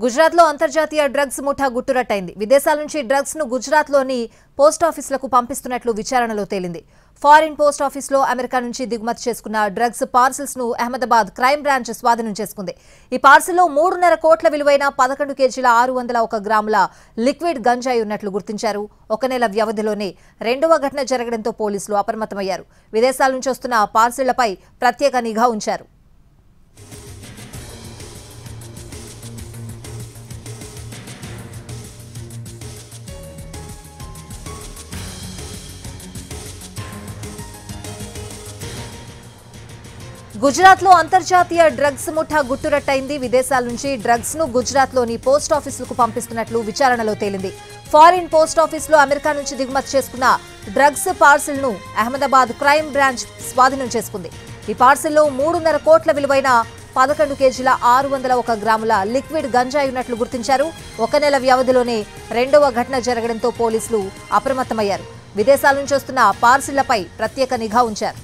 గుజరాత్లో అంతర్జాతీయ డ్రగ్స్ ముఠా గుట్టురట్టయింది. విదేశాల నుంచి డ్రగ్స్ ను గుజరాత్లోని పోస్ట్ ఆఫీసులకు పంపిస్తున్నట్లు విచారణలో తేలింది. ఫారిన్ పోస్ట్ ఆఫీసులో అమెరికా నుంచి దిగుమతి చేసుకున్న డ్రగ్స్ పార్సిల్స్ ను అహ్మదాబాద్ క్రైమ్ బ్రాంచ్ స్వాధీనం చేసుకుంది. ఈ పార్సిల్లో 3.5 కోట్ల విలువైన 11 కేజీల 601 గ్రాముల లిక్విడ్ గంజాయి ఉన్నట్లు గుర్తించారు. ఒక నెల వ్యవధిలోనే రెండవ ఘటన జరగడంతో పోలీసులు అప్రమత్తమయ్యారు. విదేశాల నుంచి వస్తున్న పార్సిళ్లపై ప్రత్యేక నిఘా ఉంచారు. గుజరాత్లో అంతర్జాతీయ డ్రగ్స్ ముఠా గుట్టురట్టయింది. విదేశాల నుంచి డ్రగ్స్ ను గుజరాత్లోని పోస్ట్ ఆఫీసులకు పంపిస్తున్నట్లు విచారణలో తేలింది. ఫారిన్ పోస్ట్ ఆఫీసులో అమెరికా నుంచి దిగుమతి చేసుకున్న డ్రగ్స్ పార్సిల్ ను అహ్మదాబాద్ క్రైమ్ బ్రాంచ్ స్వాధీనం చేసుకుంది. ఈ పార్సిల్లో 3.5 కోట్ల విలువైన 11 కేజీల 601 గ్రాముల లిక్విడ్ గంజాయి ఉన్నట్లు గుర్తించారు. ఒక నెల వ్యవధిలోనే రెండవ ఘటన జరగడంతో పోలీసులు అప్రమత్తమయ్యారు. విదేశాల నుంచి వస్తున్న పార్సిళ్లపై ప్రత్యేక నిఘా ఉంచారు.